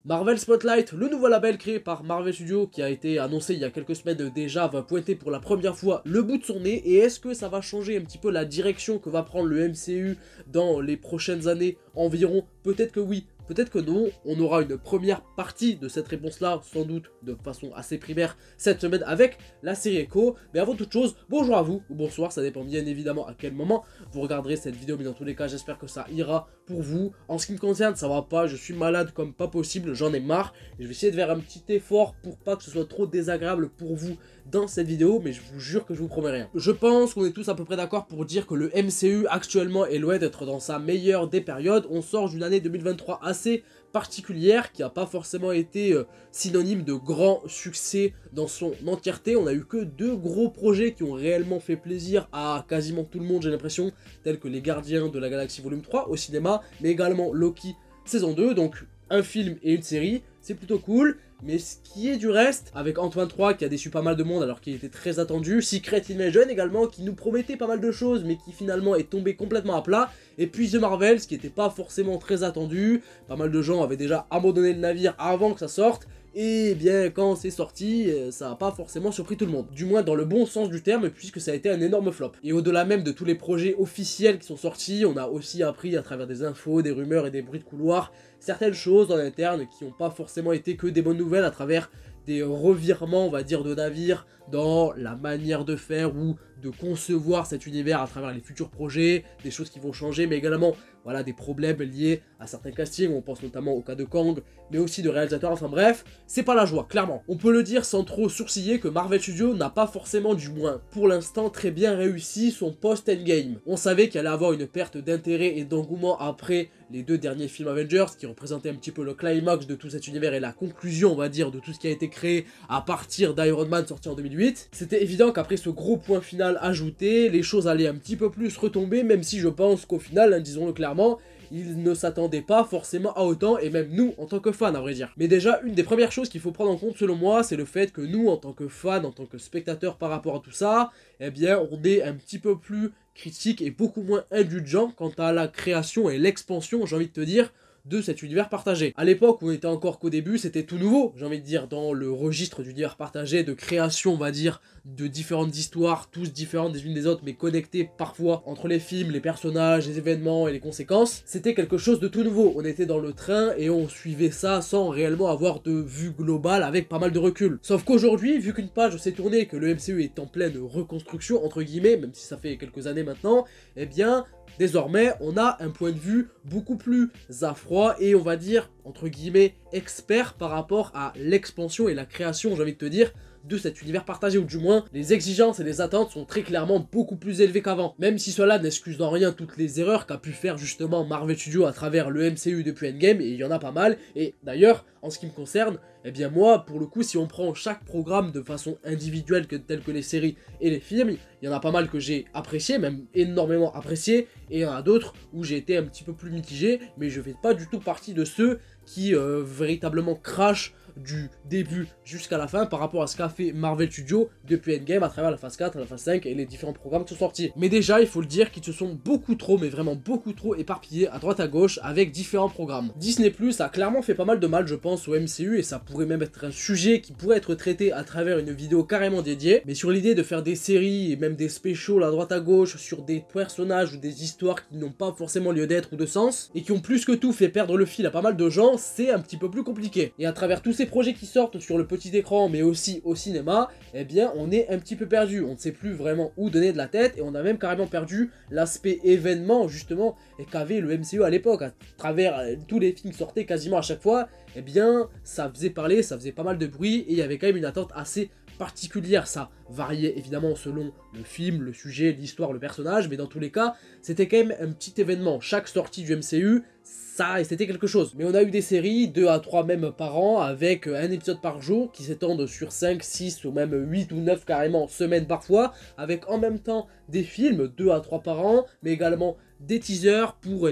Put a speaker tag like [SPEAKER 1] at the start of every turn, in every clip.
[SPEAKER 1] Marvel Spotlight, le nouveau label créé par Marvel Studios qui a été annoncé il y a quelques semaines déjà, va pointer pour la première fois le bout de son nez. Et est-ce que ça va changer un petit peu la direction que va prendre le MCU dans les prochaines années environ? Peut-être que oui, peut-être que non. On aura une première partie de cette réponse-là, sans doute de façon assez primaire, cette semaine avec la série Echo. Mais avant toute chose, bonjour à vous, ou bonsoir, ça dépend bien évidemment à quel moment vous regarderez cette vidéo. Mais dans tous les cas, j'espère que ça ira pour vous. En ce qui me concerne, ça va pas, je suis malade comme pas possible, j'en ai marre. Et je vais essayer de faire un petit effort pour pas que ce soit trop désagréable pour vous dans cette vidéo, mais je vous jure que je vous promets rien. Je pense qu'on est tous à peu près d'accord pour dire que le MCU actuellement est loin d'être dans sa meilleure des périodes. On sort d'une année 2023 assez particulière qui n'a pas forcément été synonyme de grand succès dans son entièreté. On n'a eu que deux gros projets qui ont réellement fait plaisir à quasiment tout le monde, j'ai l'impression, tels que Les Gardiens de la Galaxie Volume 3 au cinéma, mais également Loki saison 2, donc un film et une série, c'est plutôt cool. Mais ce qui est du reste, avec Ant-Man 3 qui a déçu pas mal de monde alors qu'il était très attendu, Secret Invasion également qui nous promettait pas mal de choses mais qui finalement est tombé complètement à plat, et puis The Marvels qui était pas forcément très attendu, pas mal de gens avaient déjà abandonné le navire avant que ça sorte, et bien quand c'est sorti, ça n'a pas forcément surpris tout le monde. Du moins dans le bon sens du terme, puisque ça a été un énorme flop. Et au-delà même de tous les projets officiels qui sont sortis, on a aussi appris à travers des infos, des rumeurs et des bruits de couloir, certaines choses en interne qui n'ont pas forcément été que des bonnes nouvelles à travers des revirements, on va dire, de navires dans la manière de faire ou de concevoir cet univers à travers les futurs projets, des choses qui vont changer, mais également voilà, des problèmes liés à certains castings, on pense notamment au cas de Kang, mais aussi de réalisateurs, enfin bref, c'est pas la joie, clairement. On peut le dire sans trop sourciller que Marvel Studios n'a pas forcément, du moins pour l'instant, très bien réussi son post-endgame. On savait qu'il allait avoir une perte d'intérêt et d'engouement après les deux derniers films Avengers, qui représentaient un petit peu le climax de tout cet univers et la conclusion, on va dire, de tout ce qui a été créé à partir d'Iron Man sorti en 2008. C'était évident qu'après ce gros point final ajouté, les choses allaient un petit peu plus retomber, même si je pense qu'au final, hein, disons-le clairement, ils ne s'attendaient pas forcément à autant, et même nous en tant que fans à vrai dire. Mais déjà, une des premières choses qu'il faut prendre en compte selon moi, c'est le fait que nous en tant que fans, en tant que spectateurs par rapport à tout ça, eh bien on est un petit peu plus critique et beaucoup moins indulgent quant à la création et l'expansion, j'ai envie de te dire, de cet univers partagé. À l'époque où on était encore qu'au début, c'était tout nouveau, j'ai envie de dire, dans le registre d'univers partagé, de création, on va dire, de différentes histoires, tous différentes des unes des autres, mais connectées parfois entre les films, les personnages, les événements et les conséquences. C'était quelque chose de tout nouveau. On était dans le train et on suivait ça sans réellement avoir de vue globale avec pas mal de recul. Sauf qu'aujourd'hui, vu qu'une page s'est tournée, que le MCU est en pleine reconstruction, entre guillemets, même si ça fait quelques années maintenant, eh bien, désormais, on a un point de vue beaucoup plus à froid et on va dire, entre guillemets, expert par rapport à l'expansion et la création, j'ai envie de te dire, de cet univers partagé, ou du moins, les exigences et les attentes sont très clairement beaucoup plus élevées qu'avant. Même si cela n'excuse en rien toutes les erreurs qu'a pu faire justement Marvel Studios à travers le MCU depuis Endgame, et il y en a pas mal, et d'ailleurs, en ce qui me concerne, eh bien moi, pour le coup, si on prend chaque programme de façon individuelle, telle que les séries et les films, il y en a pas mal que j'ai apprécié, même énormément apprécié, et il y en a d'autres où j'ai été un petit peu plus mitigé, mais je fais pas du tout partie de ceux qui véritablement crachent du début jusqu'à la fin par rapport à ce qu'a fait Marvel Studios depuis Endgame à travers la phase 4, la phase 5 et les différents programmes qui sont sortis. Mais déjà, il faut le dire qu'ils se sont beaucoup trop, mais vraiment beaucoup trop éparpillés à droite à gauche avec différents programmes. Disney Plus a clairement fait pas mal de mal, je pense, au MCU, et ça pourrait même être un sujet qui pourrait être traité à travers une vidéo carrément dédiée. Mais sur l'idée de faire des séries et même des specials à droite à gauche sur des personnages ou des histoires qui n'ont pas forcément lieu d'être ou de sens et qui ont plus que tout fait perdre le fil à pas mal de gens, c'est un petit peu plus compliqué. Et à travers tous ces projets qui sortent sur le petit écran mais aussi au cinéma, eh bien on est un petit peu perdu, on ne sait plus vraiment où donner de la tête, et on a même carrément perdu l'aspect événement justement qu'avait le MCU à l'époque, à travers tous les films qui sortaient quasiment à chaque fois, eh bien ça faisait parler, ça faisait pas mal de bruit, et il y avait quand même une attente assez particulière. Ça variait évidemment selon le film, le sujet, l'histoire, le personnage, mais dans tous les cas, c'était quand même un petit événement. Chaque sortie du MCU, ça, c'était quelque chose. Mais on a eu des séries, 2 à 3 même par an, avec un épisode par jour, qui s'étendent sur 5, 6 ou même 8 ou 9 carrément semaines parfois, avec en même temps des films, 2 à 3 par an, mais également des teasers pour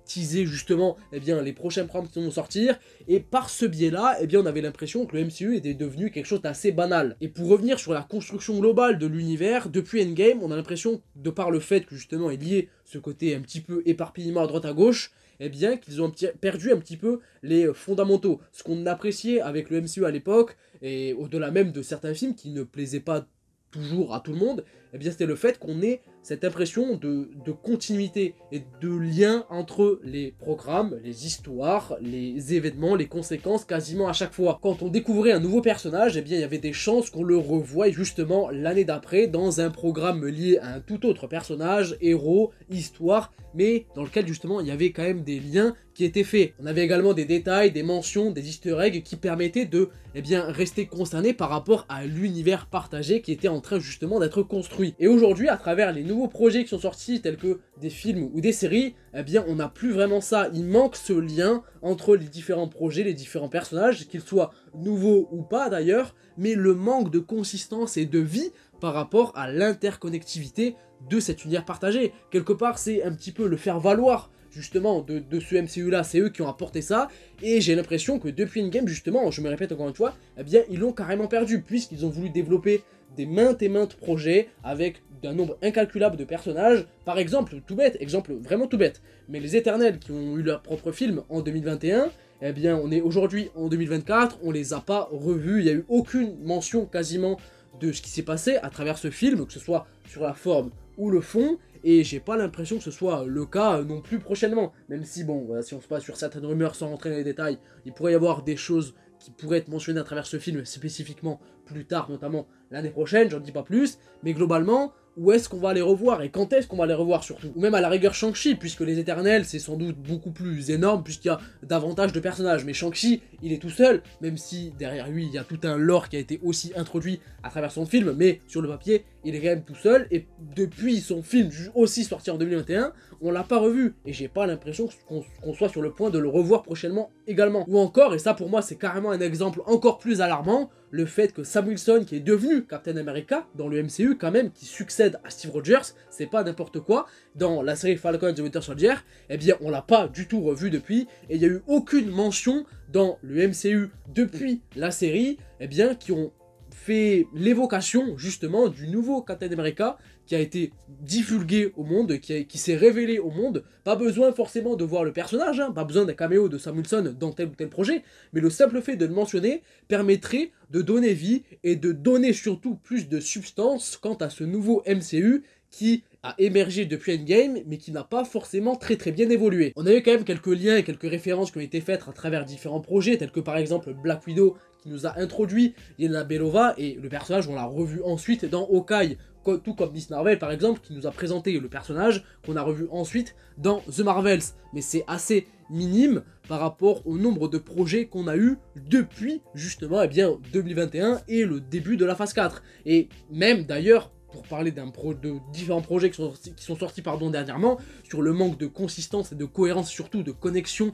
[SPEAKER 1] teaser justement les prochains programmes qui vont sortir, et par ce biais-là, on avait l'impression que le MCU était devenu quelque chose d'assez banal. Et pour revenir sur la construction globale de l'univers, depuis Endgame, on a l'impression, de par le fait que justement il y ait ce côté un petit peu éparpillement à droite à gauche, eh bien qu'ils ont perdu un petit peu les fondamentaux. Ce qu'on appréciait avec le MCU à l'époque, et au-delà même de certains films qui ne plaisaient pas toujours à tout le monde, eh bien c'était le fait qu'on ait cette impression de continuité et de lien entre les programmes, les histoires, les événements, les conséquences quasiment à chaque fois. Quand on découvrait un nouveau personnage, eh bien il y avait des chances qu'on le revoie justement l'année d'après dans un programme lié à un tout autre personnage, héros, histoire, mais dans lequel justement il y avait quand même des liens qui étaient faits. On avait également des détails, des mentions, des easter eggs qui permettaient de rester concerné par rapport à l'univers partagé qui était en train justement d'être construit. Et aujourd'hui, à travers les nouveaux projets qui sont sortis, tels que des films ou des séries, eh bien on n'a plus vraiment ça. Il manque ce lien entre les différents projets, les différents personnages, qu'ils soient nouveaux ou pas d'ailleurs, mais le manque de consistance et de vie par rapport à l'interconnectivité de cet univers partagé. Quelque part, c'est un petit peu le faire valoir justement de ce MCU là, c'est eux qui ont apporté ça, et j'ai l'impression que depuis Endgame justement, je me répète encore une fois, eh bien ils l'ont carrément perdu, puisqu'ils ont voulu développer des maintes et maintes projets avec un nombre incalculable de personnages. Par exemple, tout bête, exemple vraiment tout bête, mais les Éternels qui ont eu leur propre film en 2021, eh bien on est aujourd'hui en 2024, on les a pas revus, il n'y a eu aucune mention quasiment de ce qui s'est passé à travers ce film, que ce soit sur la forme ou le fond, et j'ai pas l'impression que ce soit le cas non plus prochainement, même si bon, voilà, si on se passe sur certaines rumeurs sans rentrer dans les détails, il pourrait y avoir des choses qui pourraient être mentionnées à travers ce film, spécifiquement plus tard, notamment l'année prochaine, j'en dis pas plus, mais globalement, où est-ce qu'on va les revoir, et quand est-ce qu'on va les revoir surtout, ou même à la rigueur Shang-Chi, puisque les Éternels c'est sans doute beaucoup plus énorme, puisqu'il y a davantage de personnages, mais Shang-Chi, il est tout seul, même si derrière lui, il y a tout un lore qui a été aussi introduit à travers son film, mais sur le papier, il est quand même tout seul, et depuis son film aussi sorti en 2021, on l'a pas revu, et j'ai pas l'impression qu'on soit sur le point de le revoir prochainement également. Ou encore, et ça pour moi c'est carrément un exemple encore plus alarmant, le fait que Sam Wilson, qui est devenu Captain America dans le MCU quand même, qui succède à Steve Rogers, c'est pas n'importe quoi, dans la série Falcon and the Winter Soldier, eh bien on l'a pas du tout revu depuis, et il n'y a eu aucune mention dans le MCU depuis la série, eh bien qui ont fait l'évocation justement du nouveau Captain America qui a été divulgué au monde, qui s'est révélé au monde. Pas besoin forcément de voir le personnage, hein, pas besoin d'un caméo de Sam Wilson dans tel ou tel projet, mais le simple fait de le mentionner permettrait de donner vie et de donner surtout plus de substance quant à ce nouveau MCU qui a émergé depuis Endgame, mais qui n'a pas forcément très bien évolué. On a eu quand même quelques liens et quelques références qui ont été faites à travers différents projets, tels que par exemple Black Widow, qui nous a introduit Yelena Belova, et le personnage on l'a revu ensuite dans Hawkeye, tout comme Miss Marvel par exemple, qui nous a présenté le personnage qu'on a revu ensuite dans The Marvels, mais c'est assez minime par rapport au nombre de projets qu'on a eu depuis justement 2021 et le début de la phase 4, et même d'ailleurs pour parler de différents projets qui sont sortis dernièrement, sur le manque de consistance et de cohérence, surtout de connexion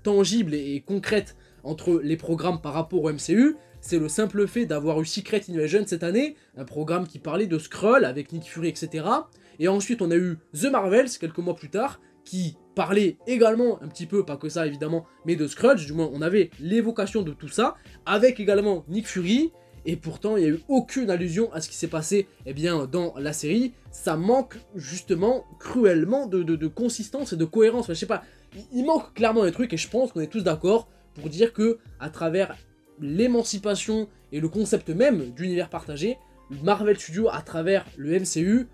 [SPEAKER 1] tangible et concrète entre les programmes par rapport au MCU, c'est le simple fait d'avoir eu Secret Invasion cette année, un programme qui parlait de Skrull avec Nick Fury, etc. Et ensuite on a eu The Marvels, quelques mois plus tard, qui parlait également un petit peu, pas que ça évidemment, mais de Skrull, du moins on avait l'évocation de tout ça, avec également Nick Fury, et pourtant il n'y a eu aucune allusion à ce qui s'est passé dans la série. Ça manque justement cruellement de consistance et de cohérence, enfin, je sais pas, il manque clairement des trucs, et je pense qu'on est tous d'accord pour dire que à travers l'émancipation et le concept même d'univers partagé, Marvel Studios à travers le MCU,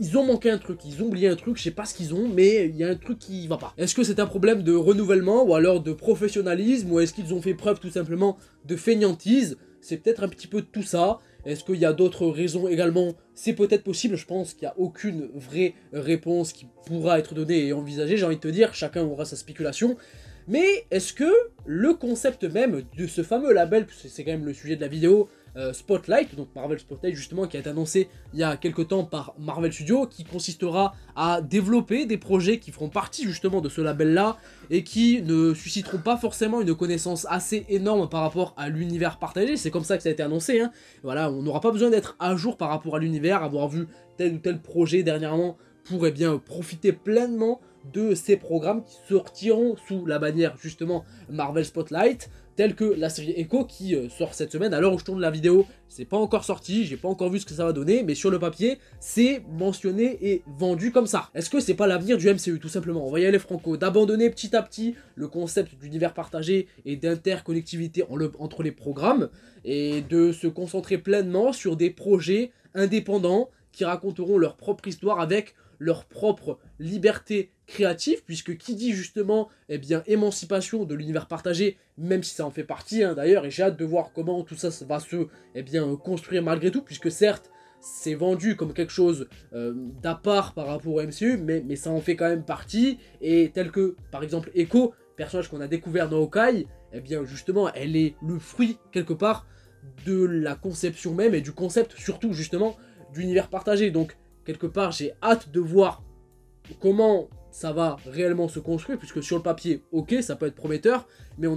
[SPEAKER 1] ils ont manqué un truc, ils ont oublié un truc, je sais pas ce qu'ils ont, mais il y a un truc qui va pas. Est-ce que c'est un problème de renouvellement, ou alors de professionnalisme, ou est-ce qu'ils ont fait preuve tout simplement de fainéantise? C'est peut-être un petit peu de tout ça. Est-ce qu'il y a d'autres raisons également? C'est peut-être possible, je pense qu'il n'y a aucune vraie réponse qui pourra être donnée et envisagée, j'ai envie de te dire, chacun aura sa spéculation. Mais est-ce que le concept même de ce fameux label, c'est quand même le sujet de la vidéo, Spotlight, donc Marvel Spotlight justement, qui a été annoncé il y a quelques temps par Marvel Studios, qui consistera à développer des projets qui feront partie justement de ce label-là, et qui ne susciteront pas forcément une connaissance assez énorme par rapport à l'univers partagé, c'est comme ça que ça a été annoncé, hein. Voilà, on n'aura pas besoin d'être à jour par rapport à l'univers, avoir vu tel ou tel projet dernièrement, pour profiter pleinement de ces programmes qui sortiront sous la bannière justement Marvel Spotlight, telle que la série Echo qui sort cette semaine. À l'heure où je tourne la vidéo, c'est pas encore sorti, j'ai pas encore vu ce que ça va donner, mais sur le papier, c'est mentionné et vendu comme ça. Est-ce que c'est pas l'avenir du MCU, tout simplement? On va y aller franco, d'abandonner petit à petit le concept d'univers partagé et d'interconnectivité entre les programmes, et de se concentrer pleinement sur des projets indépendants qui raconteront leur propre histoire avec leur propre liberté créative, puisque qui dit justement émancipation de l'univers partagé, même si ça en fait partie d'ailleurs, et j'ai hâte de voir comment tout ça va se construire malgré tout, puisque certes c'est vendu comme quelque chose d'à part par rapport au MCU, mais ça en fait quand même partie, et tel que par exemple Echo, personnage qu'on a découvert dans Hawkeye, justement elle est le fruit quelque part de la conception même et du concept surtout justement d'univers partagé. Donc quelque part j'ai hâte de voir comment ça va réellement se construire, puisque sur le papier ok ça peut être prometteur, mais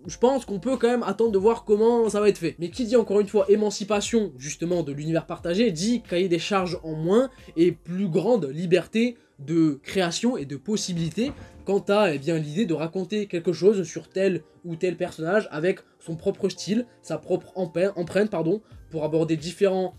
[SPEAKER 1] je pense qu'on peut quand même attendre de voir comment ça va être fait. Mais qui dit encore une fois émancipation justement de l'univers partagé, dit cahier des charges en moins et plus grande liberté de création et de possibilités quant à l'idée de raconter quelque chose sur tel ou tel personnage avec son propre style, sa propre empreinte pour aborder différentes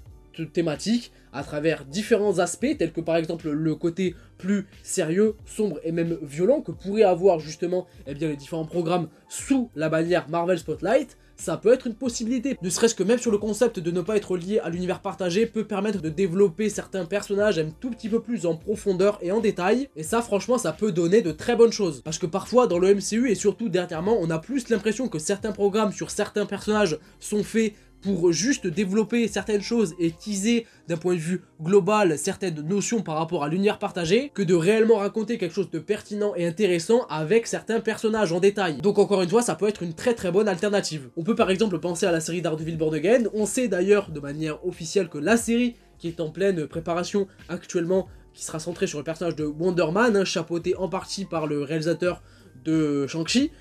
[SPEAKER 1] thématiques à travers différents aspects, tels que par exemple le côté plus sérieux, sombre et même violent que pourraient avoir justement les différents programmes sous la bannière Marvel Spotlight. Ça peut être une possibilité, ne serait-ce que même sur le concept de ne pas être lié à l'univers partagé peut permettre de développer certains personnages un tout petit peu plus en profondeur et en détail, et ça franchement ça peut donner de très bonnes choses, parce que parfois dans le MCU et surtout dernièrement on a plus l'impression que certains programmes sur certains personnages sont faits pour juste développer certaines choses et teaser d'un point de vue global certaines notions par rapport à l'univers partagé, que de réellement raconter quelque chose de pertinent et intéressant avec certains personnages en détail. Donc encore une fois, ça peut être une très très bonne alternative. On peut par exemple penser à la série Daredevil Born Again. On sait d'ailleurs de manière officielle que la série, qui est en pleine préparation actuellement, qui sera centrée sur le personnage de Wonder Man, chapeauté en partie par le réalisateur de Shang-Chi,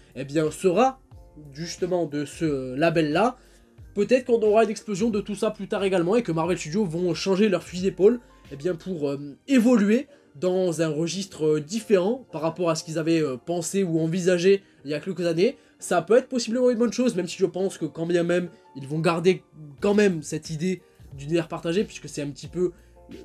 [SPEAKER 1] sera justement de ce label-là. Peut-être qu'on aura une explosion de tout ça plus tard également, et que Marvel Studios vont changer leur fusil d'épaule pour évoluer dans un registre différent par rapport à ce qu'ils avaient pensé ou envisagé il y a quelques années. Ça peut être possiblement une bonne chose, même si je pense que quand bien même, ils vont garder quand même cette idée d'univers partagé, puisque c'est un petit peu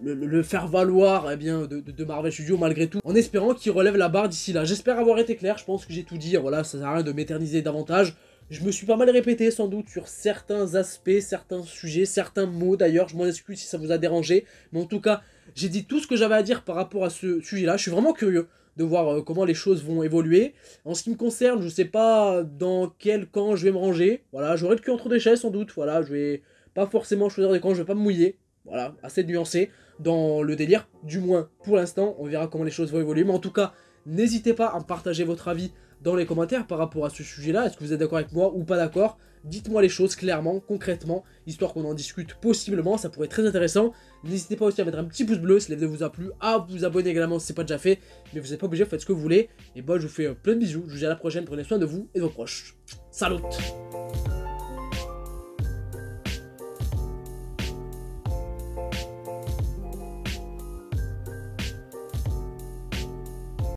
[SPEAKER 1] le faire valoir de Marvel Studios malgré tout, en espérant qu'ils relèvent la barre d'ici là. J'espère avoir été clair, je pense que j'ai tout dit, voilà, ça sert à rien de m'éterniser davantage. Je me suis pas mal répété sans doute sur certains aspects, certains sujets, certains mots d'ailleurs, je m'en excuse si ça vous a dérangé, mais en tout cas, j'ai dit tout ce que j'avais à dire par rapport à ce sujet-là. Je suis vraiment curieux de voir comment les choses vont évoluer. En ce qui me concerne, je sais pas dans quel camp je vais me ranger, voilà, j'aurai le cul entre des chaises sans doute, voilà, je vais pas forcément choisir des camps, je vais pas me mouiller, voilà, assez nuancé dans le délire, du moins pour l'instant, on verra comment les choses vont évoluer, mais en tout cas, n'hésitez pas à me partager votre avis dans les commentaires par rapport à ce sujet-là. Est-ce que vous êtes d'accord avec moi ou pas d'accord? Dites-moi les choses clairement, concrètement, histoire qu'on en discute possiblement, ça pourrait être très intéressant. N'hésitez pas aussi à mettre un petit pouce bleu si la vidéo vous a plu, à vous abonner également si ce n'est pas déjà fait, mais vous n'êtes pas obligé, faites ce que vous voulez. Et je vous fais plein de bisous, je vous dis à la prochaine, prenez soin de vous et de vos proches. Salut!